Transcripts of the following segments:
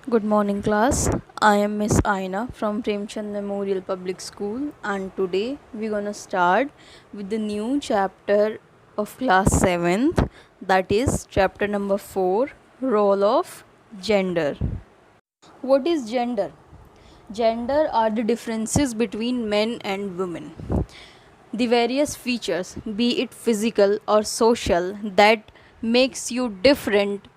Good morning, class. I am Miss Aina from Premchand Memorial Public School, and today we're gonna start with the new chapter of class 7th, that is chapter number 4, Role of Gender. What is gender? Gender are the differences between men and women. The various features, be it physical or social, that makes you different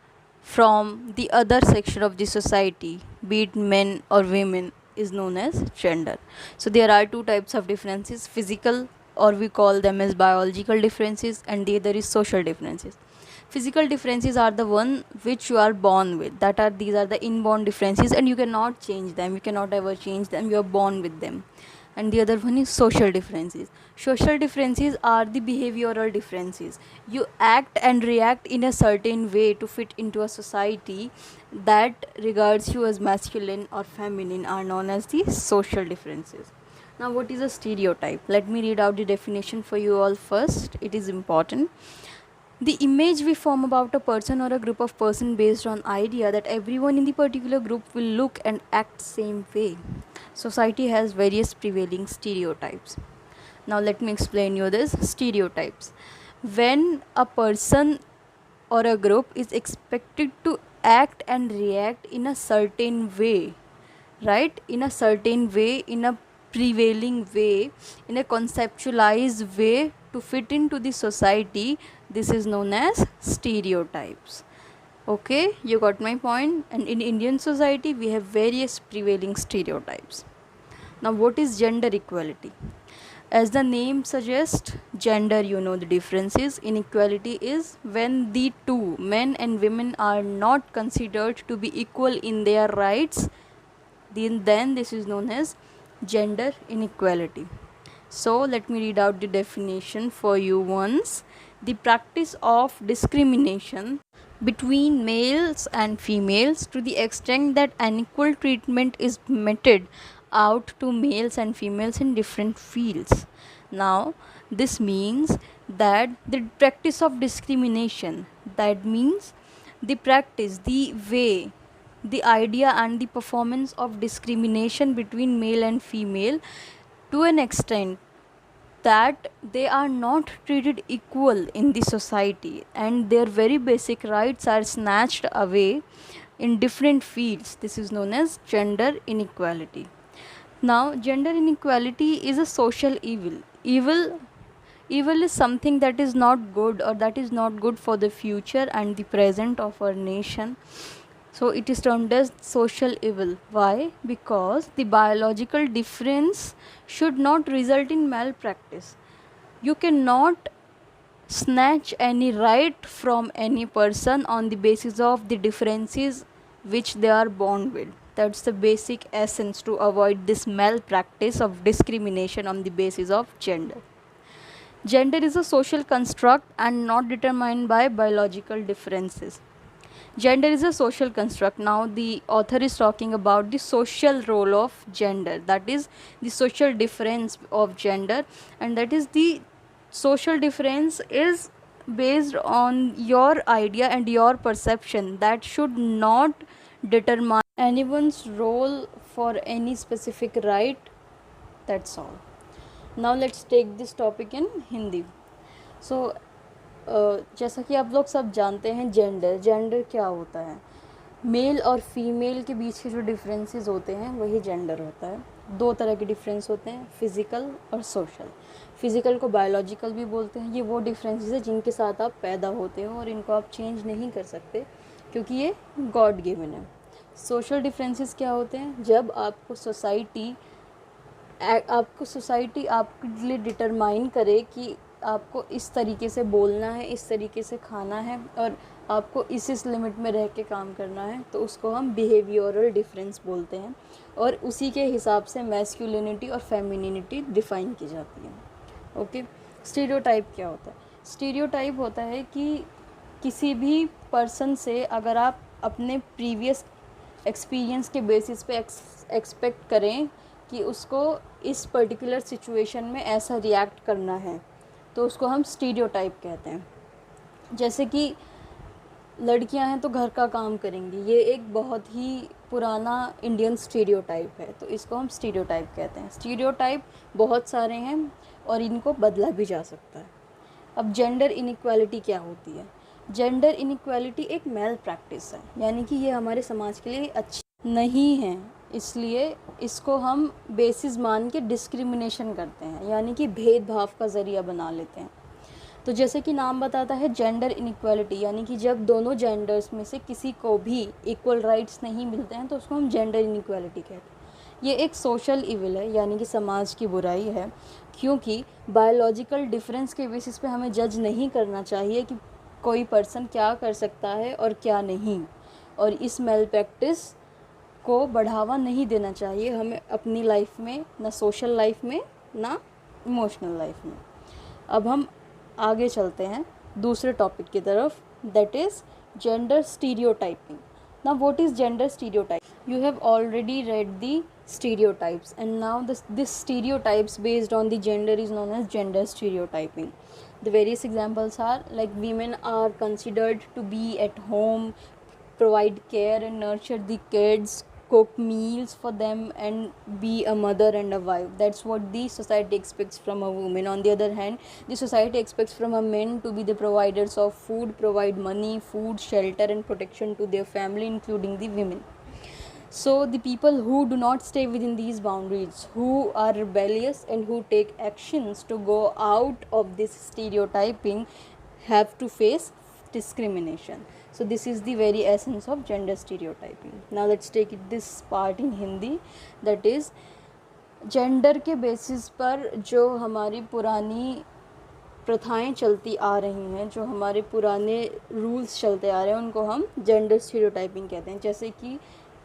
from the other section of the society, be it men or women, is known as gender. So there are two types of differences: physical, or we call them as biological differences, and the other is social differences. Physical differences are the one which you are born with, these are the inborn differences and you cannot change them, you cannot ever change them, you are born with them. And the other one is social differences. Social differences are the behavioral differences. You act and react in a certain way to fit into a society that regards you as masculine or feminine, are known as the social differences. Now, what is a stereotype? Let me read out the definition for you all first. It is important. The image we form about a person or a group of person based on idea that everyone in the particular group will look and act same way. Society has various prevailing stereotypes. Now let me explain you this stereotypes. When a person or a group is expected to act and react in a certain way, right, in a certain way, in a prevailing way, in a conceptualized way to fit into the society, this is known as stereotypes. Okay, you got my point. And in Indian society we have various prevailing stereotypes. Now, what is gender equality? As the name suggests, gender, you know the differences. Inequality is when the two, men and women, are not considered to be equal in their rights. Then this is known as gender inequality. So let me read out the definition for you once. The practice of discrimination between males and females to the extent that unequal treatment is meted out to males and females in different fields. Now, this means that the practice of discrimination, that means the practice, the way, the idea and the performance of discrimination between male and female to an extent that they are not treated equal in the society and their very basic rights are snatched away in different fields. This is known as gender inequality. Now, gender inequality is a social evil. Evil is something that is not good, or that is not good for the future and the present of our nation. So it is termed as social evil. Why? Because the biological difference should not result in malpractice. You cannot snatch any right from any person on the basis of the differences which they are born with. That's the basic essence to avoid this malpractice of discrimination on the basis of gender. Gender is a social construct and not determined by biological differences. Gender is a social construct. Now the author is talking about the social role of gender, that is the social difference of gender, and that is the social difference is based on your idea and your perception. That should not determine anyone's role for any specific right. That's all. Now let's take this topic in Hindi. So जैसा कि आप लोग सब जानते हैं, gender क्या होता है? मेल और फीमेल के बीच के जो डिफरेंसेस होते हैं वही जेंडर होता है। दो तरह के डिफरेंस होते हैं, फिज़िकल और सोशल। फिज़िकल को बायोलॉजिकल भी बोलते हैं। ये वो डिफरेंसेस है जिनके साथ आप पैदा होते हो और इनको आप चेंज नहीं कर सकते क्योंकि ये गॉड गिवन है। सोशल डिफरेंसेस क्या होते हैं? जब आपको सोसाइटी आपके लिए डिटरमाइन करे कि आपको इस तरीके से बोलना है, इस तरीके से खाना है और आपको इस लिमिट में रह के काम करना है, तो उसको हम बिहेवियरल डिफरेंस बोलते हैं और उसी के हिसाब से मैस्कुलिनिटी और फेमिनिनिटी डिफ़ाइन की जाती है। ओके, स्टीरियोटाइप क्या होता है? स्टीरियोटाइप होता है कि किसी भी पर्सन से अगर आप अपने प्रीवियस एक्सपीरियंस के बेसिस पे एक्सपेक्ट करें कि उसको इस पर्टिकुलर सिचुएशन में ऐसा रिएक्ट करना है, तो उसको हम स्टीरियोटाइप कहते हैं। जैसे कि लड़कियां हैं तो घर का काम करेंगी, ये एक बहुत ही पुराना इंडियन स्टीरियोटाइप है, तो इसको हम स्टीरियोटाइप कहते हैं। स्टीरियोटाइप बहुत सारे हैं और इनको बदला भी जा सकता है। अब जेंडर इनइक्वालिटी क्या होती है? जेंडर इनइक्वालिटी एक मेल प्रैक्टिस है, यानी कि ये हमारे समाज के लिए अच्छी नहीं है, इसलिए इसको हम बेसिस मान के डिस्क्रिमिनेशन करते हैं, यानी कि भेदभाव का ज़रिया बना लेते हैं। तो जैसे कि नाम बताता है जेंडर इनइक्वालिटी, यानी कि जब दोनों जेंडर्स में से किसी को भी इक्वल राइट्स नहीं मिलते हैं तो उसको हम जेंडर इनइक्वालिटी कहते हैं। ये एक सोशल इविल है, यानी कि समाज की बुराई है, क्योंकि बायोलॉजिकल डिफरेंस के बेसिस पे हमें जज नहीं करना चाहिए कि कोई पर्सन क्या कर सकता है और क्या नहीं, और इस मेल प्रैक्टिस को बढ़ावा नहीं देना चाहिए हमें अपनी लाइफ में, ना सोशल लाइफ में, ना इमोशनल लाइफ में। अब हम आगे चलते हैं दूसरे टॉपिक की तरफ, that is gender stereotyping. Now what is gender stereotype? You have already read the stereotypes, and now this stereotypes based on the gender is known as gender stereotyping. The various examples are like women are considered to be at home, provide care and nurture the kids, cook meals for them, and be a mother and a wife. That's what the society expects from a woman. On the other hand, the society expects from a men to be the providers of food, provide money, food, shelter and protection to their family, including the women. So the people who do not stay within these boundaries, who are rebellious and who take actions to go out of this stereotyping, have to face discrimination. So this is the very essence of gender stereotyping. Now let's take it this part in Hindi, that is gender के basis पर जो हमारी पुरानी प्रथाएं चलती आ रही हैं, जो हमारे पुराने रूल्स चलते आ रहे हैं, उनको हम जेंडर स्टीरियोटाइपिंग कहते हैं। जैसे कि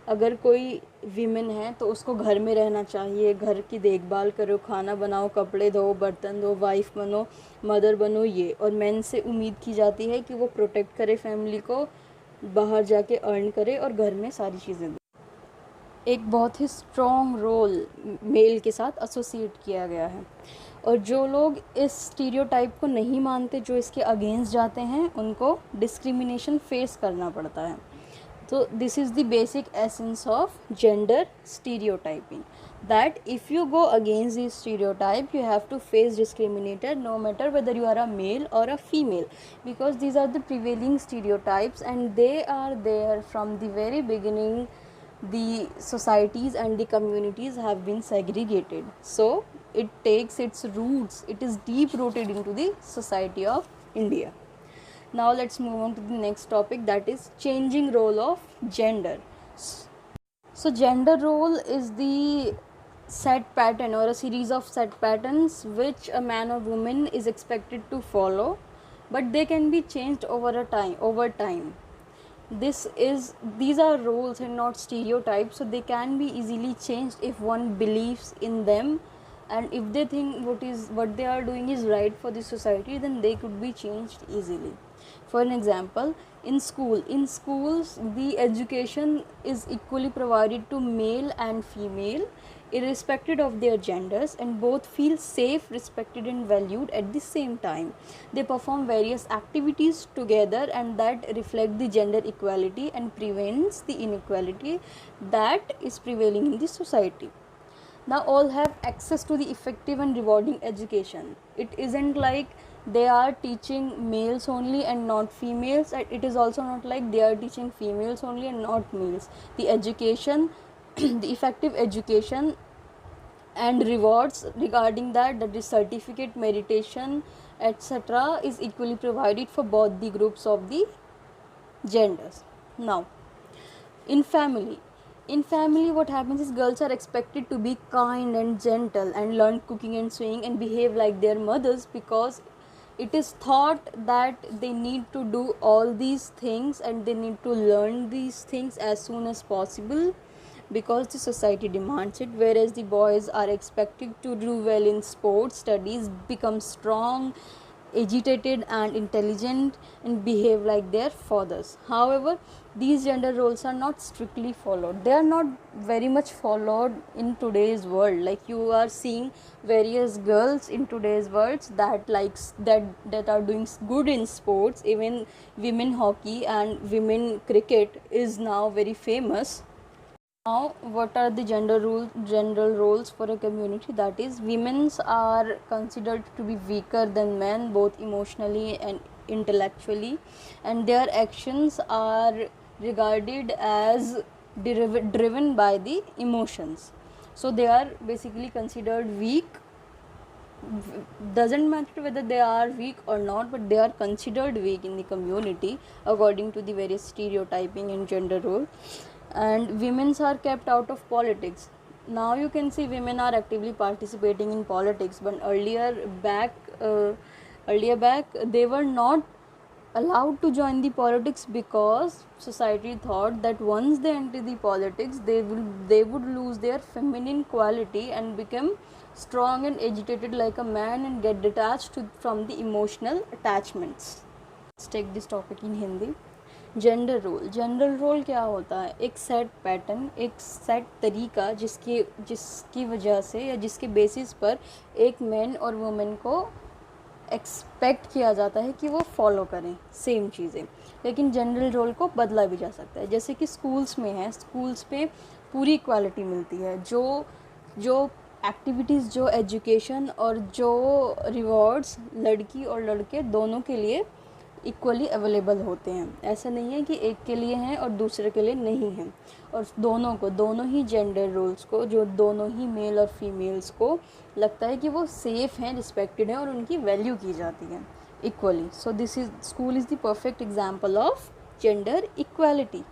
अगर कोई वीमेन है तो उसको घर में रहना चाहिए, घर की देखभाल करो, खाना बनाओ, कपड़े धो, बर्तन धो, वाइफ बनो, मदर बनो, ये। और मेन से उम्मीद की जाती है कि वो प्रोटेक्ट करे फैमिली को, बाहर जाके अर्न करे और घर में सारी चीज़ें दे। एक बहुत ही स्ट्रॉन्ग रोल मेल के साथ एसोसिएट किया गया है, और जो लोग इस स्टीरियोटाइप को नहीं मानते, जो इसके अगेंस्ट जाते हैं, उनको डिस्क्रिमिनेशन फेस करना पड़ता है। तो this is the basic essence of gender stereotyping, that if you go against this stereotype you have to face discriminated no matter whether you are a male or a female, because these are the prevailing stereotypes and they are there from the very beginning. The societies and the communities have been segregated, so it takes its roots, it is deep rooted into the society of India. Now let's move on to the next topic, that is changing role of gender. So gender role is the set pattern or a series of set patterns which a man or woman is expected to follow, but they can be changed over time. These are roles and not stereotypes, so they can be easily changed if one believes in them, and if they think what they are doing is right for the society, then they could be changed easily. For an example, in schools the education is equally provided to male and female irrespective of their genders, and both feel safe, respected and valued at the same time. They perform various activities together and that reflect the gender equality and prevents the inequality that is prevailing in the society. Now all have access to the effective and rewarding education. It isn't like they are teaching males only and not females, and it is also not like they are teaching females only and not males. The education the effective education and rewards regarding that is certificate, meditation, etc., is equally provided for both the groups of the genders. Now in family what happens is girls are expected to be kind and gentle and learn cooking and sewing and behave like their mothers, because it is thought that they need to do all these things and they need to learn these things as soon as possible because the society demands it, whereas the boys are expected to do well in sports, studies, become strong, agitated and intelligent and behave like their fathers. However, these gender roles are not strictly followed. They are not very much followed in today's world. Like you are seeing various girls in today's world that are doing good in sports. Even women hockey and women cricket is now very famous. Now, what are the general roles for a community? That is, women are considered to be weaker than men, both emotionally and intellectually, and their actions are regarded as driven by the emotions. So they are basically considered weak. Doesn't matter whether they are weak or not, but they are considered weak in the community according to the various stereotyping and gender role. And women's are kept out of politics. Now you can see women are actively participating in politics, but earlier back they were not allowed to join the politics because society thought that once they enter the politics they would lose their feminine quality and become strong and agitated like a man and get detached from the emotional attachments. Let's take this topic in Hindi. Gender role क्या होता है? एक set pattern, एक set तरीका जिसकी वजह से या जिसके बेसिस पर एक मैन और वुमेन को एक्सपेक्ट किया जाता है कि वो फॉलो करें सेम चीज़ें, लेकिन जेंडर रोल को बदला भी जा सकता है. जैसे कि स्कूल्स में है, स्कूल्स में पूरी इक्वालिटी मिलती है. जो एक्टिविटीज़, जो एजुकेशन और जो रिवॉर्ड्स लड़की और लड़के दोनों के लिए इक्वली अवेलेबल होते हैं. ऐसा नहीं है कि एक के लिए हैं और दूसरे के लिए नहीं हैं. और दोनों ही जेंडर रोल्स को, जो दोनों ही मेल और फीमेल्स को लगता है कि वो सेफ़ हैं, रिस्पेक्टेड हैं और उनकी वैल्यू की जाती है equally. So school is the perfect example of gender equality.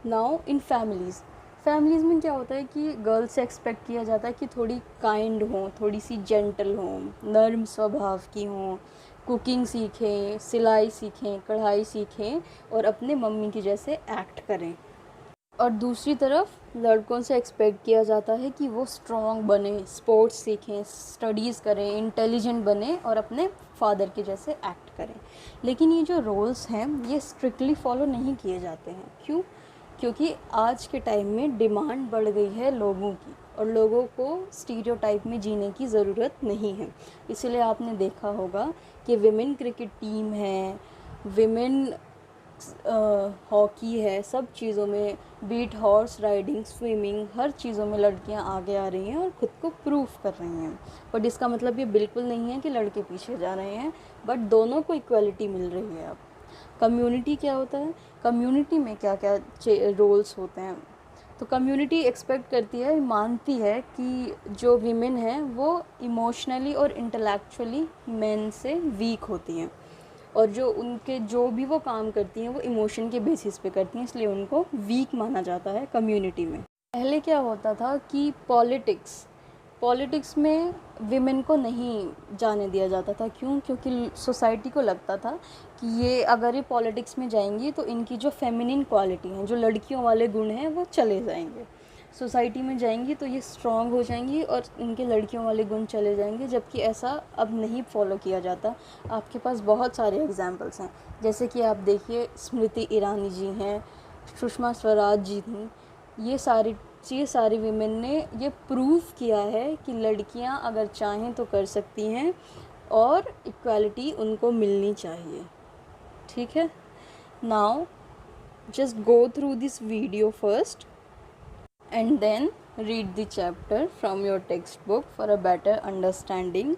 Now in families में क्या होता है कि गर्ल्स से एक्सपेक्ट किया जाता है कि थोड़ी काइंड हों, थोड़ी सी जेंटल हों, नर्म स्वभाव की हों, कुकिंग सीखें, सिलाई सीखें, कढ़ाई सीखें और अपने मम्मी की जैसे एक्ट करें. और दूसरी तरफ लड़कों से एक्सपेक्ट किया जाता है कि वो स्ट्रॉन्ग बने, स्पोर्ट्स सीखें, स्टडीज़ करें, इंटेलिजेंट बने और अपने फादर के जैसे एक्ट करें. लेकिन ये जो रोल्स हैं ये स्ट्रिक्टली फॉलो नहीं किए जाते हैं. क्यों? क्योंकि आज के टाइम में डिमांड बढ़ गई है लोगों की और लोगों को स्टीरियोटाइप में जीने की ज़रूरत नहीं है. इसलिए आपने देखा होगा कि विमेन क्रिकेट टीम है, विमेन हॉकी है, सब चीज़ों में, बीट हॉर्स राइडिंग, स्विमिंग, हर चीज़ों में लड़कियां आगे आ रही हैं और ख़ुद को प्रूफ कर रही हैं. बट इसका मतलब ये बिल्कुल नहीं है कि लड़के पीछे जा रहे हैं, बट दोनों को इक्वलिटी मिल रही है. अब कम्युनिटी क्या होता है? कम्युनिटी में क्या क्या रोल्स होते हैं? तो कम्युनिटी एक्सपेक्ट करती है, मानती है कि जो वीमेन हैं वो इमोशनली और इंटेलेक्चुअली मेन से वीक होती हैं और जो भी वो काम करती हैं वो इमोशन के बेसिस पे करती हैं, इसलिए उनको वीक माना जाता है कम्युनिटी में. पहले क्या होता था कि पॉलिटिक्स में विमेन को नहीं जाने दिया जाता था. क्यों? क्योंकि सोसाइटी को लगता था कि ये अगर ये पॉलिटिक्स में जाएंगी तो इनकी जो फेमिनिन क्वालिटी हैं, जो लड़कियों वाले गुण हैं, वो चले जाएंगे. सोसाइटी में जाएंगी तो ये स्ट्रॉन्ग हो जाएंगी और इनके लड़कियों वाले गुण चले जाएंगे, जबकि ऐसा अब नहीं फॉलो किया जाता. आपके पास बहुत सारे एग्जांपल्स हैं, जैसे कि आप देखिए स्मृति ईरानी जी हैं, सुषमा स्वराज जी थी. ये सारी विमेन ने ये प्रूव किया है कि लड़कियां अगर चाहें तो कर सकती हैं और इक्वालिटी उनको मिलनी चाहिए. ठीक है. Now just go through this video first and then read the chapter from your textbook for a better understanding.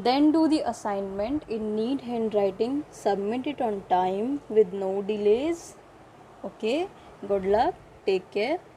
Then do the assignment in neat handwriting, submit it on time with no delays. Okay, good luck, take care.